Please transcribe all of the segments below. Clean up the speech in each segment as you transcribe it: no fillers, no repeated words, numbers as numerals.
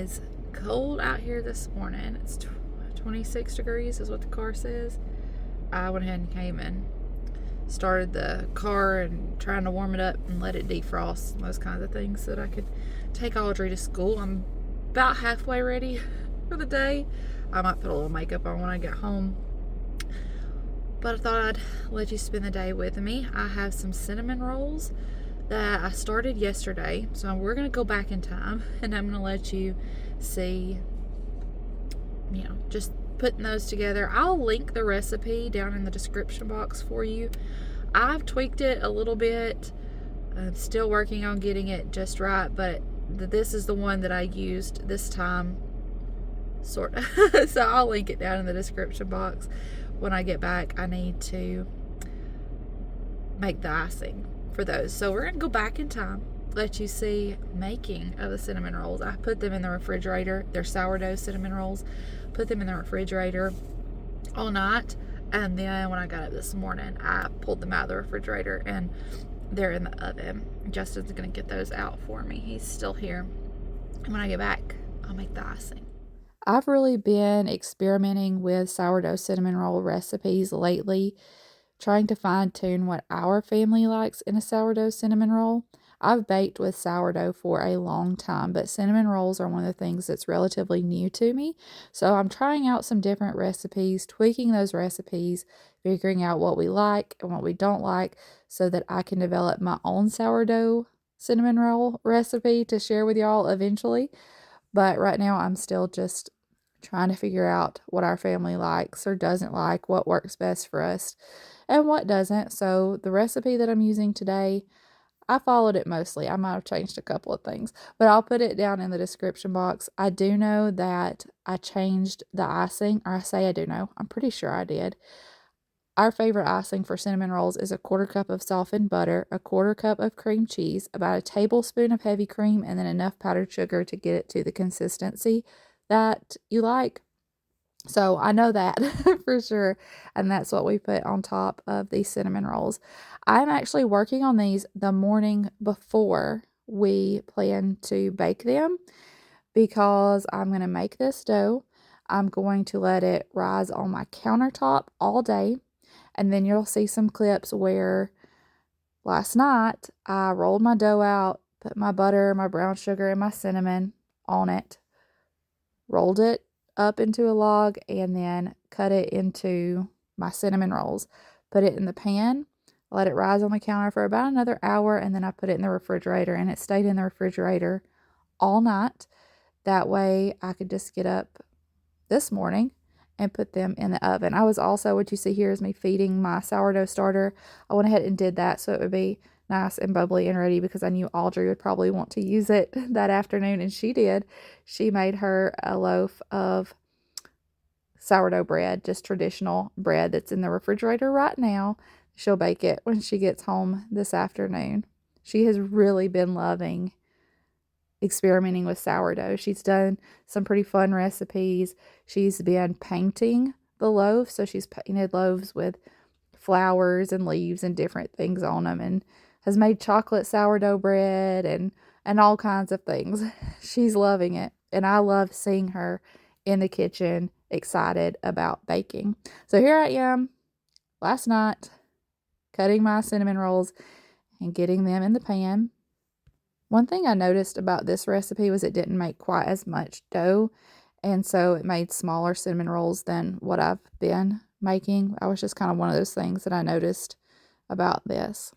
is cold out here this morning. It's 26 degrees is what the car says. I went ahead and came and started the car and trying to warm it up and let it defrost, those kinds of things, so that I could take Audrey to school. I'm about halfway ready for the day. I might put a little makeup on when I get home, but I thought I'd let you spend the day with me. I have some cinnamon rolls that I started yesterday, so we're gonna go back in time and I'm gonna let you see, just putting those together. I'll link the recipe down in the description box for you. I've tweaked it a little bit. I'm still working on getting it just right, but this is the one that I used this time, sort of. So I'll link it down in the description box. When I get back, I need to make the icing for those. So we're gonna go back in time, let you see making of the cinnamon rolls. I put them in the refrigerator. They're sourdough cinnamon rolls. Put them in the refrigerator all night, and then when I got up this morning, I pulled them out of the refrigerator and they're in the oven. Justin's gonna get those out for me. He's still here, and when I get back, I'll make the icing. I've really been experimenting with sourdough cinnamon roll recipes lately, trying to fine-tune what our family likes in a sourdough cinnamon roll. I've baked with sourdough for a long time, but cinnamon rolls are one of the things that's relatively new to me. So I'm trying out some different recipes, tweaking those recipes, figuring out what we like and what we don't like so that I can develop my own sourdough cinnamon roll recipe to share with y'all eventually. But right now I'm still just trying to figure out what our family likes or doesn't like, what works best for us and what doesn't. So the recipe that I'm using today, I followed it mostly. I might have changed a couple of things, but I'll put it down in the description box. I do know that I changed the icing, or I say I do know. I'm pretty sure I did. Our favorite icing for cinnamon rolls is a 1/4 cup of softened butter, a 1/4 cup of cream cheese, about a tablespoon of heavy cream, and then enough powdered sugar to get it to the consistency that you like. So I know that for sure, and that's what we put on top of these cinnamon rolls. I'm actually working on these the morning before we plan to bake them because I'm going to make this dough. I'm going to let it rise on my countertop all day, and then you'll see some clips where last night I rolled my dough out, put my butter, my brown sugar, and my cinnamon on it, rolled it up into a log, and then cut it into my cinnamon rolls. Put it in the pan, let it rise on the counter for about another hour, and then I put it in the refrigerator, and it stayed in the refrigerator all night. That way I could just get up this morning and put them in the oven. I was also, what you see here is me feeding my sourdough starter. I went ahead and did that so it would be nice and bubbly and ready because I knew Audrey would probably want to use it that afternoon, and she did. She made her a loaf of sourdough bread, just traditional bread that's in the refrigerator right now. She'll bake it when she gets home this afternoon. She has really been loving experimenting with sourdough. She's done some pretty fun recipes. She's been painting the loaves, so she's painted loaves with flowers and leaves and different things on them, and has made chocolate sourdough bread and all kinds of things. She's loving it, and I love seeing her in the kitchen excited about baking. So here I am last night cutting my cinnamon rolls and getting them in the pan. One thing I noticed about this recipe was it didn't make quite as much dough, and so it made smaller cinnamon rolls than what I've been making. I was just kind of one of those things that I noticed about this.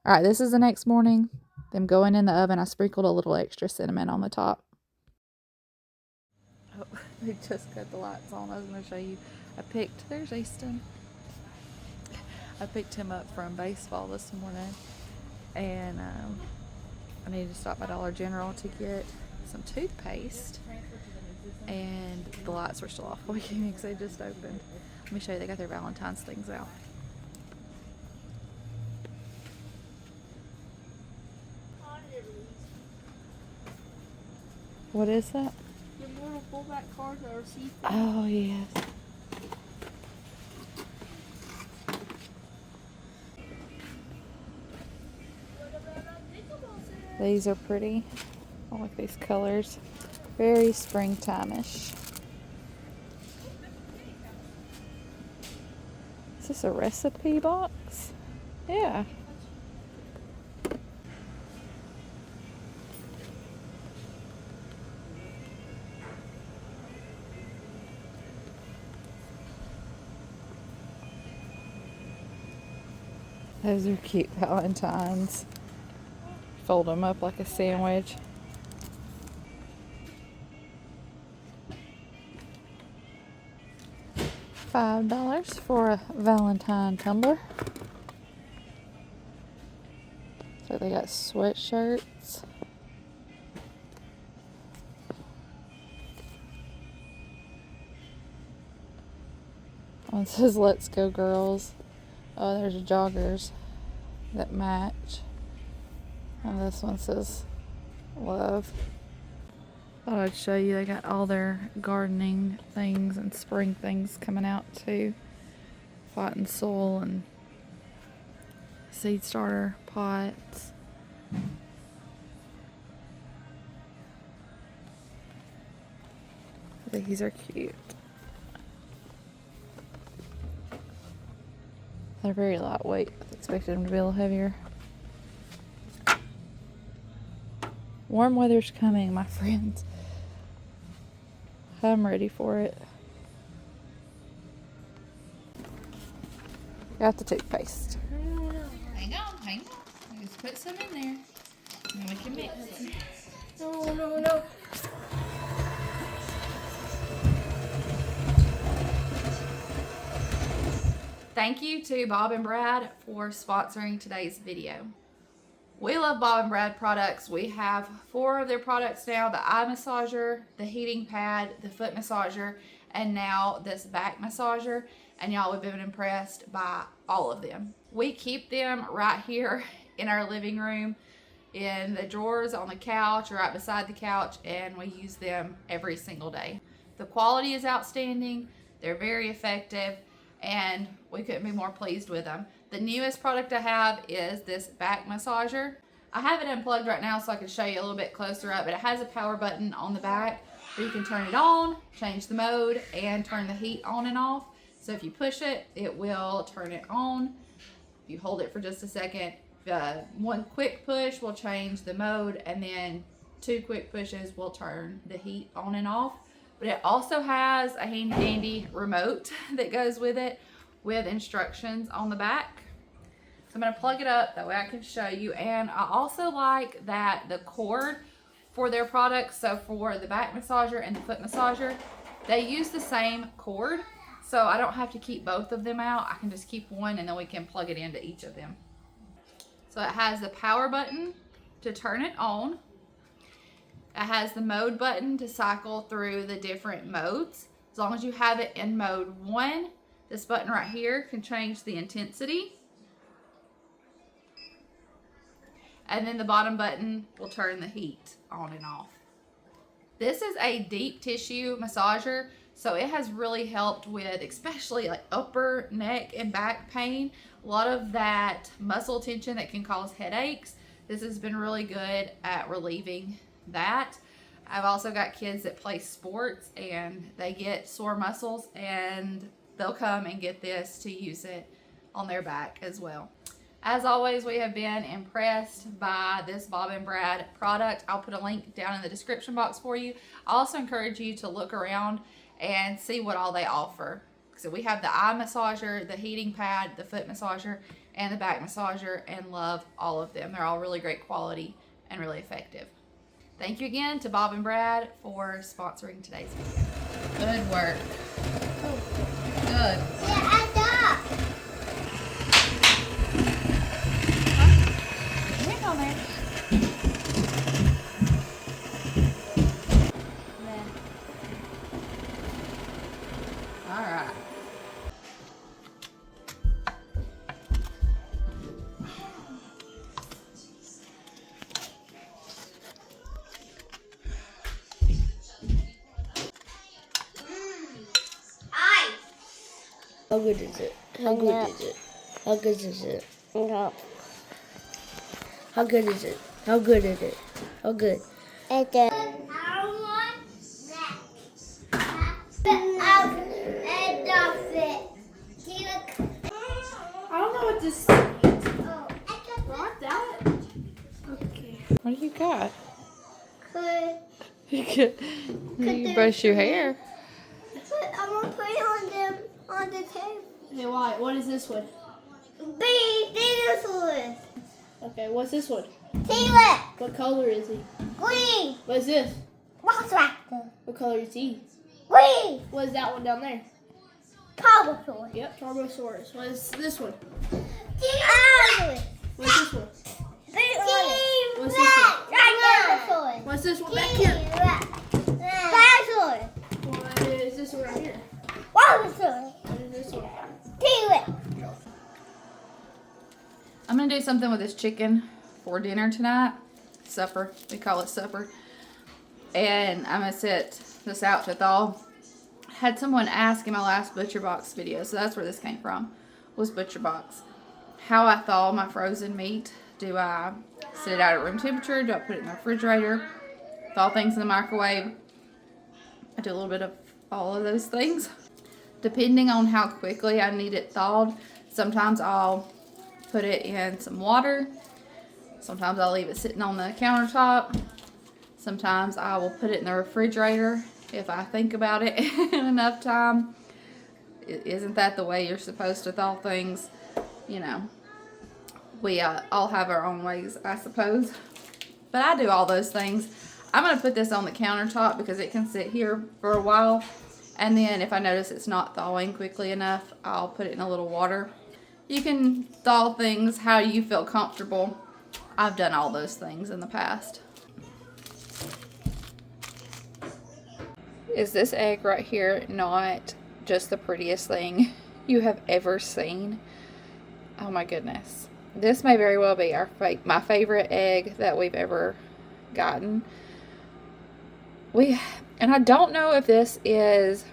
All right, this is the next morning. Them going in the oven. I sprinkled a little extra cinnamon on the top. Oh, they just cut the lights on. I was going to show you. There's Easton. I picked him up from baseball this morning, and I needed to stop by Dollar General to get some toothpaste, and the lights were still off because they just opened. Let me show you, they got their Valentine's things out. What is that? Your little fullback cars are see-through. Oh, yes. These are pretty. I like these colors. Very springtime-ish. Is this a recipe box? Yeah. Those are cute Valentines. Fold them up like a sandwich. $5 for a Valentine tumbler. So they got sweatshirts. One says "Let's go girls." Oh, there's joggers that match. And this one says "Love." Thought I'd show you. They got all their gardening things and spring things coming out too. Pot and soil and seed starter pots. These are cute. They're very lightweight. I expected them to be a little heavier. Warm weather's coming, my friends. I'm ready for it. Got the toothpaste. Hang on. Just put some in there. And we can mix it. No. Thank you to Bob and Brad for sponsoring today's video. We love Bob and Brad products. We have 4 of their products now: the eye massager, the heating pad, the foot massager, and now this back massager. And y'all, we've been impressed by all of them. We keep them right here in our living room, in the drawers on the couch or right beside the couch, and we use them every single day. The quality is outstanding. They're very effective, and we couldn't be more pleased with them. The newest product I have is this back massager. I have it unplugged right now so I can show you a little bit closer up, but it has a power button on the back where you can turn it on, change the mode, and turn the heat on and off. So if you push it, it will turn it on. If you hold it for just a second, one quick push will change the mode, and then 2 quick pushes will turn the heat on and off. But it also has a handy dandy remote that goes with it, with instructions on the back. So I'm going to plug it up, that way I can show you. And I also like that the cord for their products, so for the back massager and the foot massager, they use the same cord. So I don't have to keep both of them out. I can just keep one, and then we can plug it into each of them. So it has the power button to turn it on. It has the mode button to cycle through the different modes. As long as you have it in mode 1, this button right here can change the intensity. And then the bottom button will turn the heat on and off. This is a deep tissue massager, so it has really helped with especially like upper neck and back pain. A lot of that muscle tension that can cause headaches. This has been really good at relieving that. I've also got kids that play sports and they get sore muscles, and they'll come and get this to use it on their back as well. As always, we have been impressed by this Bob and Brad product. I'll put a link down in the description box for you. I also encourage you to look around and see what all they offer. So we have the eye massager, the heating pad, the foot massager, and the back massager, and love all of them. They're all really great quality and really effective. Thank you again to Bob and Brad for sponsoring today's video. Good work. Good. Hang on there. All right. How good is it? How good is it? How good is it? No. How good is it? How good is it? How good? It's good. Why? Could You brush your hair. I'm gonna put it on them on the table. Okay, why? What is this one? Dinosaurs. Okay, what's this one? T-Rex. What color is he? Green. What is this? Velociraptor. What color is he? Green. What is that one down there? Carbosaurus. Yep, Tarbosaurus. What is this one? T-Rex. What's this one? T-Rex. What's this one? Dinosaurs. What's this one back here? T-Rex. Dinosaurs. What is this one right here? Dinosaurs. What is this one? T-Rex. I'm gonna do something with this chicken for dinner tonight. Supper. We call it supper. And I'm gonna set this out to thaw. Had someone ask in my last Butcher Box video, so that's where this came from, was Butcher Box. How I thaw my frozen meat. Do I set it out at room temperature? Do I put it in the refrigerator? Thaw things in the microwave? I do a little bit of all of those things. Depending on how quickly I need it thawed, sometimes I'll put it in some water. Sometimes I'll leave it sitting on the countertop. Sometimes I will put it in the refrigerator if I think about it in enough time. Isn't that the way you're supposed to thaw things? You know, we all have our own ways, I suppose. But I do all those things. I'm going to put this on the countertop because it can sit here for a while. And then if I notice it's not thawing quickly enough, I'll put it in a little water. You can thaw things how you feel comfortable. I've done all those things in the past. Is this egg right here not just the prettiest thing you have ever seen? Oh my goodness. This may very well be my favorite egg that we've ever gotten. And I don't know if this is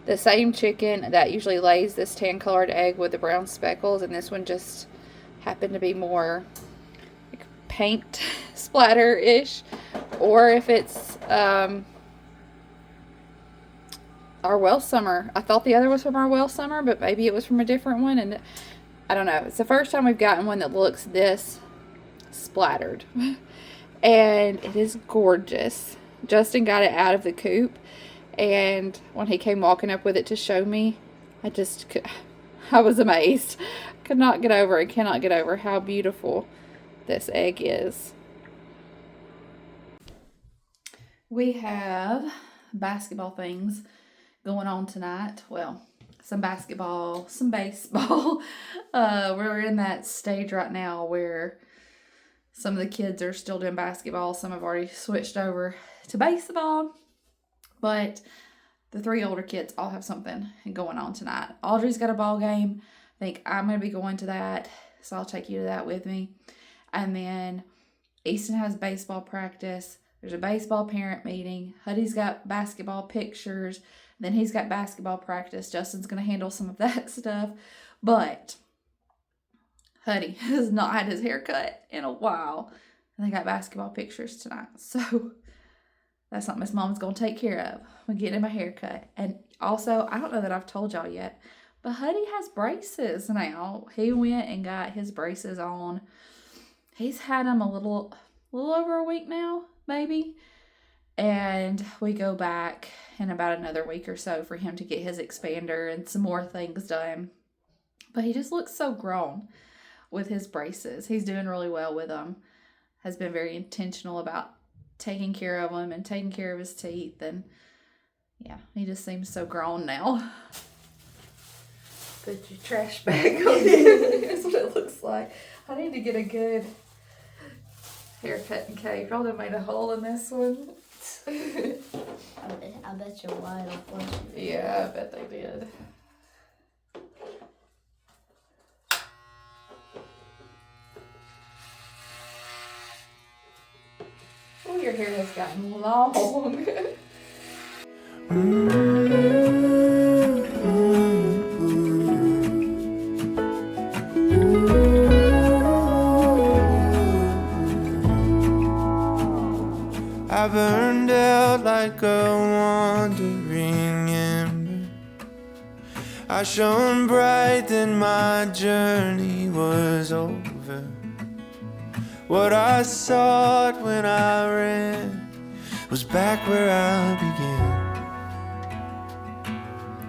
the same chicken that usually lays this tan colored egg with the brown speckles, and this one just happened to be more like paint splatter-ish, or if it's our well summer. I thought the other was from our well summer, but maybe it was from a different one, and I don't know. It's the first time we've gotten one that looks this splattered. And it is gorgeous. Justin got it out of the coop, and when he came walking up with it to show me, I was amazed. Cannot get over how beautiful this egg is. We have basketball things going on tonight. Well, some basketball, some baseball. We're in that stage right now where some of the kids are still doing basketball. Some have already switched over to baseball. But the 3 older kids all have something going on tonight. Audrey's got a ball game. I think I'm going to be going to that, so I'll take you to that with me. And then Easton has baseball practice. There's a baseball parent meeting. Huddy's got basketball pictures. Then he's got basketball practice. Justin's going to handle some of that stuff. But Huddy has not had his hair cut in a while. And they got basketball pictures tonight. So that's something his mom's going to take care of. We're getting him a haircut. And also, I don't know that I've told y'all yet, but Huddy has braces now. He went and got his braces on. He's had them a little over a week now, maybe. And we go back in about another week or so for him to get his expander and some more things done. But he just looks so grown with his braces. He's doing really well with them. Has been very intentional about taking care of them and taking care of his teeth. And yeah, he just seems so grown now. Put your trash bag on it. Here's what it looks like. I need to get a good haircut and cave. Probably made a hole in this one. I bet you're wide open. Yeah, I bet they did. Oh, your hair has gotten long. I burned out like a wandering ember. I shone bright, then my journey was over. What I sought when I ran was back where I began.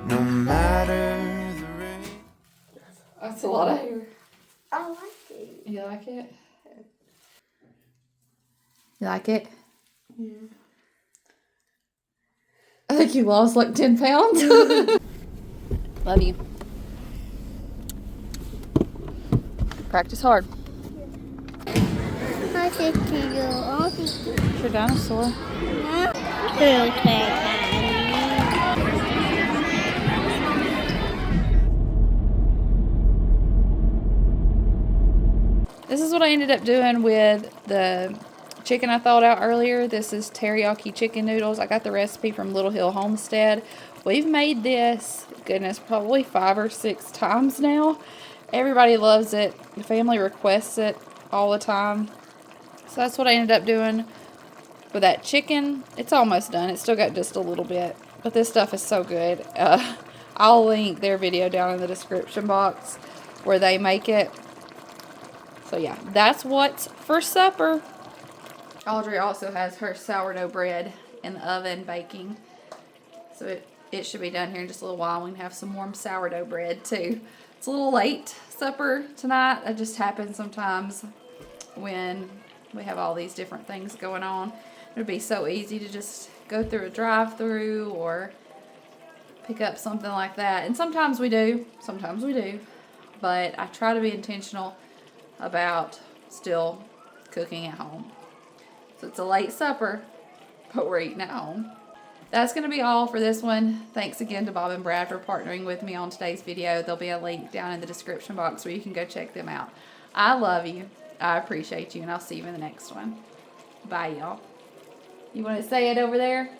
No matter the rain. That's a lot of hair. I like it. You like it? You like it? Yeah. I think you lost like 10 pounds. Love you. Practice hard. I said to you, It's your dinosaur. This is what I ended up doing with the chicken I thawed out earlier. This is teriyaki chicken noodles. I got the recipe from Little Hill Homestead. We've made this, goodness, probably 5 or 6 times now. Everybody loves it. The family requests it all the time. So that's what I ended up doing with that chicken. It's almost done. It's still got just a little bit. But this stuff is so good. I'll link their video down in the description box where they make it. So yeah, that's what's for supper. Audrey also has her sourdough bread in the oven baking. So it should be done here in just a little while. We can have some warm sourdough bread too. It's a little late supper tonight. That just happens sometimes when we have all these different things going on. It would be so easy to just go through a drive-through or pick up something like that. And sometimes we do. Sometimes we do. But I try to be intentional about still cooking at home. So it's a late supper, but we're eating at home. That's going to be all for this one. Thanks again to Bob and Brad for partnering with me on today's video. There'll be a link down in the description box where you can go check them out. I love you. I appreciate you, and I'll see you in the next one. Bye, y'all. You want to say it over there?